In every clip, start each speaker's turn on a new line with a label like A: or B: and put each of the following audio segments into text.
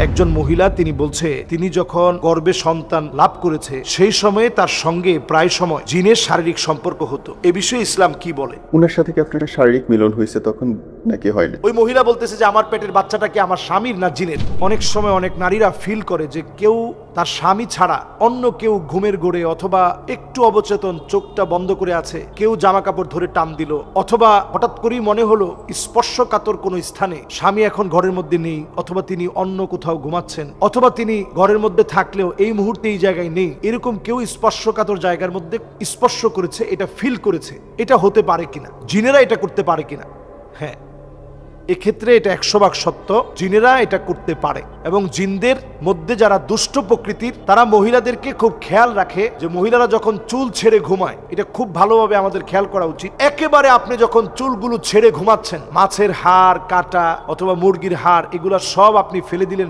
A: একজন মহিলা তিনি বলছে তিনি যখন গর্ভে সন্তান লাভ করেছে সেই সময়ে তার সঙ্গে প্রায় সময় জিনের শারীরিক সম্পর্ক হতো। এ বিষয়ে ইসলাম কি বলে?
B: উনার সাথে কি আপনার শারীরিক মিলন হয়েছে তখন নাকি হয়নি?
A: ওই মহিলা বলতেছে যে আমার পেটের বাচ্চাটা কি আমার স্বামীর না জিনের। অনেক সময় অনেক নারীরা ফিল করে যে কেউ তার স্বামী ছাড়া অন্য কেউ ঘুমের ঘোরে অথবা একটু অবচেতন চোখটা বন্ধ করে আছে, কেউ জামা কাপড় ধরে টান দিল, অথবা হঠাৎ করেই মনে হলো স্পর্শকাতর কোনো স্থানে স্বামী এখন ঘরের মধ্যে নেই, অথবা তিনি অন্য কোথাও ঘুমাচ্ছেন, অথবা তিনি ঘরের মধ্যে থাকলেও এই মুহূর্তে এই জায়গায় নেই, এরকম কেউ স্পর্শকাতর জায়গার মধ্যে স্পর্শ করেছে, এটা ফিল করেছে। এটা হতে পারে কিনা, জিনেরা এটা করতে পারে কিনা? হ্যাঁ, এক্ষেত্রে এটা 100% সত্য, জিনেরা এটা করতে পারে। এবং জিনদের মধ্যে যারা দুষ্ট প্রকৃতির তারা মহিলাদেরকে খুব খেয়াল রাখে যে মহিলারা যখন চুল ছেড়ে ঘুমায়, এটা খুব ভালোভাবে আমাদের খেয়াল করা উচিত। একেবারে আপনি যখন চুলগুলো ছেড়ে ঘুমাচ্ছেন, মাছের হাড় কাটা অথবা মুরগির হাড় এগুলা সব আপনি ফেলে দিলেন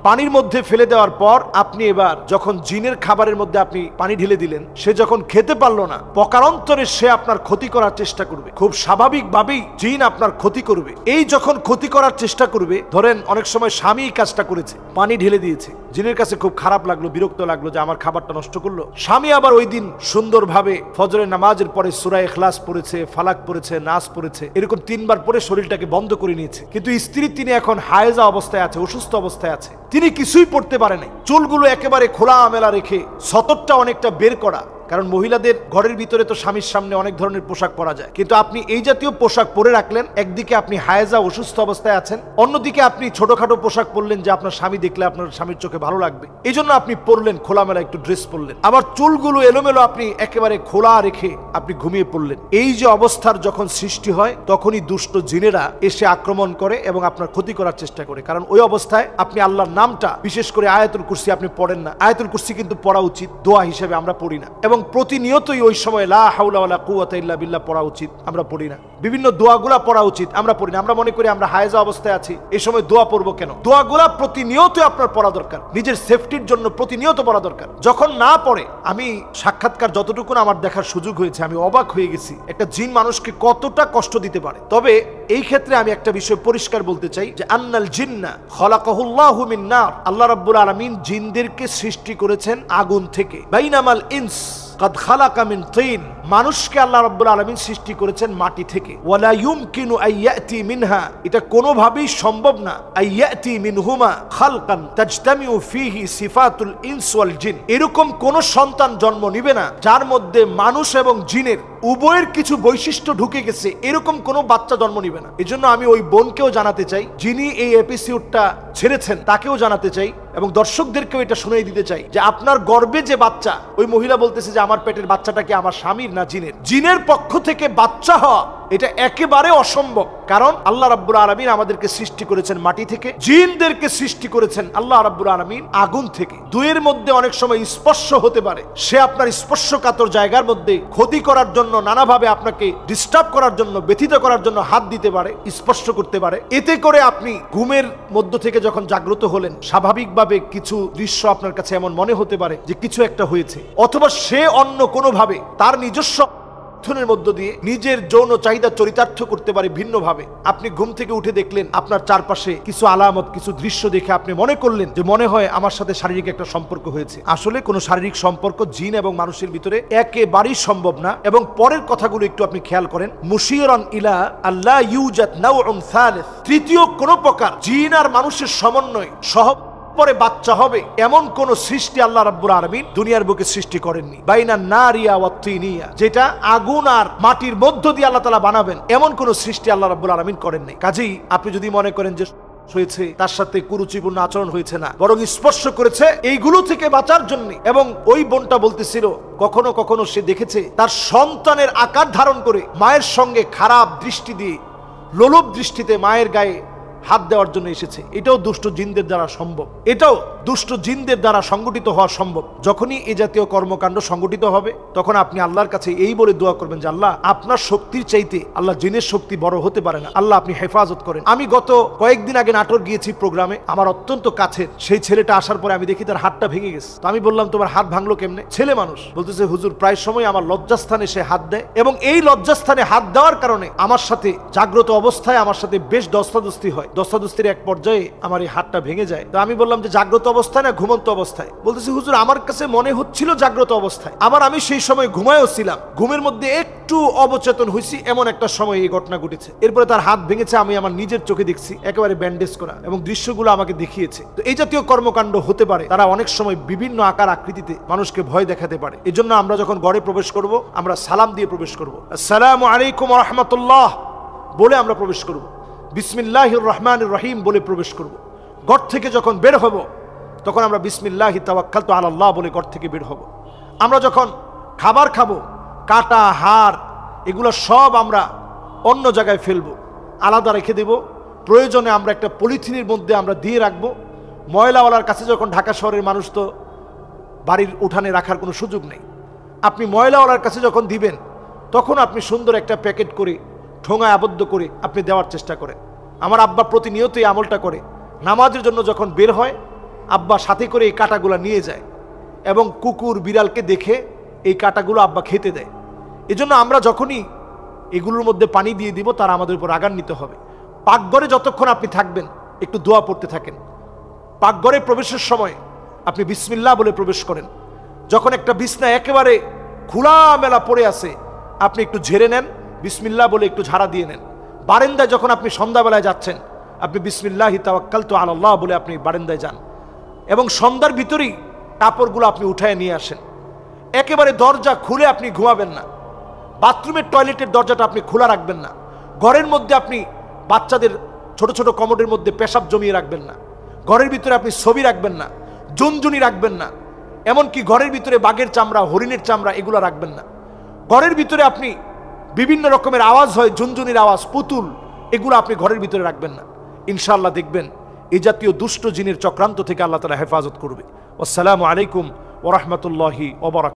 A: পানির মধ্যে ফেলে দেওয়ার পর আপনি এবার যখন জিনের খাবারের মধ্যে আপনি পানি ঢেলে দিলেন, সে যখন খেতে পারলো না, পকারান্তরে সে আপনার ক্ষতি করার চেষ্টা করবে। খুব স্বাভাবিকভাবেই জিন আপনার ক্ষতি করবে। এই যখন ক্ষতি করার চেষ্টা করবে, ধরেন অনেক সময় স্বামী কাজটা করেছে, পানি ঢেলে দিয়েছে, জিনের কাছে খুব খারাপ লাগলো, বিরক্ত লাগলো যে আমার খাবারটা নষ্ট করলো। স্বামী আবার ওই দিন সুন্দরভাবে ফজরের নামাজের পরে সূরা ইখলাস পড়েছে, ফালাক পড়েছে, নাস পড়েছে, এরকম 3 বার পরে শরীরটাকে বন্ধ করে নিয়েছে। কিন্তু স্ত্রী তিনি এখন হায়েজা অবস্থায় আছে, অসুস্থ অবস্থায় আছে, তিনি কিছুই পড়তে পারে নাই। চুলগুলো একেবারে খোলা মেলা রেখে সতরটা অনেকটা বের করা, কারণ মহিলাদের ঘরের ভিতরে তো স্বামীর সামনে অনেক ধরনের পোশাক পরা যায়, কিন্তু আপনি এই জাতীয় পোশাক পরে রাখলেন। একদিকে আপনি হায়েজা অসুস্থ অবস্থায় আছেন, অন্যদিকে আপনি ছোটখাটো পোশাক পরলেন যে আপনার স্বামী দেখলে আপনার স্বামীর চোখে ভালো লাগবে, এই জন্য আপনি পরলেন, খোলামেলা একটু ড্রেস পরলেন। আবার চুলগুলো এলোমেলো আপনি একেবারে খোলা রেখে আপনি ঘুমিয়ে পড়লেন। এই যে অবস্থার যখন সৃষ্টি হয়, তখনই দুষ্ট জিনেরা এসে আক্রমণ করে এবং আপনার ক্ষতি করার চেষ্টা করে। কারণ ওই অবস্থায় আপনি আল্লাহর নামটা, বিশেষ করে আয়াতুল কুরসি আপনি পড়েন না। আয়াতুল কুরসি কিন্তু পড়া উচিত, দোয়া হিসেবে আমরা পড়ি না। এবং প্রতিনিয়তই ওই সময় লা হাওলা ওয়ালা কুওয়াতা ইল্লা বিল্লাহ পড়া উচিত, আমরা পড়ি না। বিভিন্ন দোয়াগুলা পড়া উচিত, আমরা পড়ি না। আমরা মনে করি আমরা হায়েজা অবস্থায় আছি, এই সময় দোয়া পড়বো কেন? দোয়াগুলা প্রতিনিয়ত আপনার পড়া দরকার, নিজের সেফটির জন্য প্রতিনিয়ত পড়া দরকার। যখন না পড়ে, আমি সাক্ষাৎকার যতটুকু আমার দেখার সুযোগ হয়েছে, আমি অবাক হয়ে গেছি একটা জিন মানুষকে কতটা কষ্ট দিতে পারে। তবে এই ক্ষেত্রে আমি একটা বিষয় পরিষ্কার বলতে চাই যে আন্নাল জিন্না খলাকাহুল্লাহু মিন নার, আল্লাহ রাব্বুল আলামিন জিনদেরকে সৃষ্টি করেছেন আগুন থেকে। বাইনামাল ইনস কাদ খালাকা মিন তিন, মানুষকে আল্লাহ রাব্বুল আলামিন সৃষ্টি করেছেন মাটি থেকে। ওয়ালা ইউমকিনু আইয়াতি মিনহা, এটা কোনোভাবেই সম্ভব না, আইয়াতি মিনহুমা খালকান তাজতামিউ ফিহি সিফাতুল ইনস ওয়াল জিন, এরকম কোন সন্তান জন্ম নিবে না যার মধ্যে মানুষ এবং জিনের উভয়ের কিছু বৈশিষ্ট্য ঢুকে গেছে, এরকম কোনো বাচ্চা জন্ম নিবে না। এজন্য আমি ওই বোনকেও জানাতে চাই, যিনি এই এপিসোডটা ছেড়েছেন, তাকেও জানাতে চাই এবং দর্শকদেরকেও এটা শুনিয়ে দিতে চাই যে আপনার গর্ভে যে বাচ্চা, ওই মহিলা বলতেছে যে আমার পেটের বাচ্চাটা কি আমার স্বামীর না জিনের। জিনের পক্ষ থেকে বাচ্চা হওয়া এটা একেবারে অসম্ভব। কারণ আল্লাহ রাব্বুল আলামিন আমাদেরকে সৃষ্টি করেছেন মাটি থেকে, জিনদেরকে সৃষ্টি করেছেন আল্লাহ রাব্বুল আলামিন আগুন থেকে। দুয়ের মধ্যে অনেক সময় স্পর্শ হতে পারে, সে আপনার স্পর্শকাতর জায়গার মধ্যে ক্ষতি করার জন্য, নানাভাবে আপনাকে ডিস্টার্ব করার জন্য, ব্যথিত করার জন্য হাত দিতে পারে, স্পর্শ করতে পারে। এতে করে আপনি ঘুমের মধ্য থেকে যখন জাগ্রত হলেন, স্বাভাবিকভাবে কিছু দৃশ্য আপনার কাছে এমন মনে হতে পারে যে কিছু একটা হয়েছে, অথবা সে অন্য কোনোভাবে তার নিজস্ব মধ্য দিয়ে নিজের যৌন চাহিদা চরিতার্থ করতে পারে ভিন্নভাবে। আপনি ঘুম থেকে উঠে দেখলেন আপনার চারপাশে কিছু আলামত, কিছু দৃশ্য দেখে আপনি মনে করলেন যে মনে হয় আমার সাথে শারীরিক একটা সম্পর্ক হয়েছে। আসলে কোনো শারীরিক সম্পর্ক জিন এবং মানুষের ভিতরে একেবারেই সম্ভব না। এবং পরের কথাগুলো একটু আপনি খেয়াল করেন, মুশিরান ইলা আল্লা ইউজাদ নাউউন সালিস, তৃতীয় কোন প্রকার জিন আর মানুষের সমন্বয় সহ পরে বাচ্চা হবে এমন কোন সৃষ্টি আল্লাহ রাব্বুল আলামিন দুনিয়ার বুকে সৃষ্টি করেননি। বাইনা নারিয়া ওয়া তিনিয়া, যেটা আগুন আর মাটির মধ্য দিয়ে আল্লাহ তাআলা বানাবেন, এমন কোন সৃষ্টি আল্লাহ রাব্বুল আলামিন করেননি। কাজেই আপনি যদি মনে করেন যে হয়েছে, তার সাথে কুরুচিপূর্ণ আচরণ হয়েছে, না, বরং স্পর্শ করেছে এইগুলো থেকে বাঁচার জন্য। এবং ওই বোনটা বলতেছিল কখনো কখনো সে দেখেছে তার সন্তানের আকার ধারণ করে মায়ের সঙ্গে খারাপ দৃষ্টি দিয়ে, লোলুপ দৃষ্টিতে মায়ের গায়ে হাত দেওয়ার জন্য এসেছে। এটাও দুষ্ট জিনদের দ্বারা সম্ভব, এটাও দুষ্ট জিনদের দ্বারা সংগঠিত হওয়া সম্ভব। যখনই এই জাতীয় কর্মকাণ্ড সংগঠিত হবে, তখন আপনি আল্লাহর কাছে এই বলে দোয়া করবেন যে আল্লাহ, আপনার শক্তির চাইতে আল্লাহ জিনের শক্তি বড় হতে পারে না, আল্লাহ আপনি হেফাজত করেন। আমি গত কয়েকদিন আগে নাটোর গিয়েছি প্রোগ্রামে, আমার অত্যন্ত কাছের সেই ছেলেটা আসার পরে আমি দেখি তার হাতটা ভেঙে গেছে। তো আমি বললাম তোমার হাত ভাঙলো কেমনে? ছেলে মানুষ বলতেছে হুজুর প্রায় সময় আমার লজ্জাস্থানে সে হাত দেয়, এবং এই লজ্জাস্থানে হাত দেওয়ার কারণে আমার সাথে জাগ্রত অবস্থায় আমার সাথে বেশ দস্তাদস্তি হয়। দস্তাদস্তির এক পর্যায়ে আমার এই হাতটা ভেঙে যায়। তো আমি বললাম যে জাগ্রত অবস্থায় না ঘুমন্ত অবস্থায়? বলতেছি হুজুর আমার কাছে মনে হচ্ছিল জাগ্রত অবস্থায়, আবার আমি সেই সময় ঘুমায়ও ছিলাম, ঘুমের মধ্যে একটু অবচেতন হয়েছি, এমন একটা সময় এই ঘটনা ঘটেছে। এরপরে তার হাত ভেঙেছে, আমি আমার নিজের চোখে দেখছি, একেবারে ব্যান্ডেজ করা, এবং দৃশ্যগুলো আমাকে দেখিয়েছে। তো এই জাতীয় কর্মকাণ্ড হতে পারে, তারা অনেক সময় বিভিন্ন আকার আকৃতিতে মানুষকে ভয় দেখাতে পারে। এই জন্য আমরা যখন ঘরে প্রবেশ করব, আমরা সালাম দিয়ে প্রবেশ করব, আসসালামু আলাইকুম ওয়া রাহমাতুল্লাহ বলে আমরা প্রবেশ করব, বিসমিল্লাহির রহমানির রহিম বলে প্রবেশ করব। ঘর থেকে যখন বের হব তখন আমরা বিসমিল্লাহি তাওয়াক্কালতু আলাল্লাহ বলে ঘর থেকে বের হব। আমরা যখন খাবার খাবো, কাটা হাড় এগুলো সব আমরা অন্য জায়গায় ফেলবো, আলাদা রেখে দেব। প্রয়োজনে আমরা একটা পলিথিনের মধ্যে আমরা দিয়ে রাখবো। ময়লাওয়ালার কাছে যখন, ঢাকা শহরের মানুষ তো বাড়ির উঠানে রাখার কোনো সুযোগ নেই, আপনি ময়লাওয়ালার কাছে যখন দিবেন তখন আপনি সুন্দর একটা প্যাকেট করে ঠোঙায় আবদ্ধ করে আপনি দেওয়ার চেষ্টা করেন। আমার আব্বা প্রতিনিয়ত এই আমলটা করে। নামাজের জন্য যখন বের হয়, আব্বা সাথে করে এই কাঁটাগুলো নিয়ে যায় এবং কুকুর বিড়ালকে দেখে এই কাঁটাগুলো আব্বা খেতে দেয়। এজন্য আমরা যখনই এগুলোর মধ্যে পানি দিয়ে দিব, তারা আমাদের উপর রাগান্বিত হবে। পাকঘরে যতক্ষণ আপনি থাকবেন একটু দোয়া পড়তে থাকেন। পাকঘরে প্রবেশের সময় আপনি বিসমিল্লাহ বলে প্রবেশ করেন। যখন একটা বিছনা একেবারে খোলামেলা পড়ে আছে, আপনি একটু ঝেড়ে নেন, বিসমিল্লাহ বলে একটু ঝাড়া দিয়ে নেন। বারান্দায় যখন আপনি সন্ধ্যাবেলায় যাচ্ছেন, আপনি বিসমিল্লাহি তাওয়াক্কালতু আলাল্লাহ বলে আপনি বারান্দায় যান, এবং সন্ধ্যার ভিতরেই কাপড়গুলো আপনি উঠায় নিয়ে আসেন। একেবারে দরজা খুলে আপনি ঘুমাবেন না। বাথরুমের টয়লেটের দরজাটা আপনি খোলা রাখবেন না। ঘরের মধ্যে আপনি বাচ্চাদের ছোট ছোট কমোডের মধ্যে পেশাব জমিয়ে রাখবেন না। ঘরের ভিতরে আপনি ছবি রাখবেন না, জুনজুনি রাখবেন না। এমনকি ঘরের ভিতরে বাঘের চামড়া, হরিণের চামড়া এগুলো রাখবেন না। ঘরের ভিতরে আপনি বিভিন্ন রকমের আওয়াজ হয়, ঝুনঝুনির আওয়াজ, পুতুল, এগুলো আপনি ঘরের ভিতরে রাখবেন না। ইনশাআল্লাহ দেখবেন এই জাতীয় দুষ্ট জিনের চক্রান্ত থেকে আল্লাহ তাআলা হেফাজত করবে। আসসালামু আলাইকুম ওয়া রাহমাতুল্লাহি ওয়া বারাকাতুহু।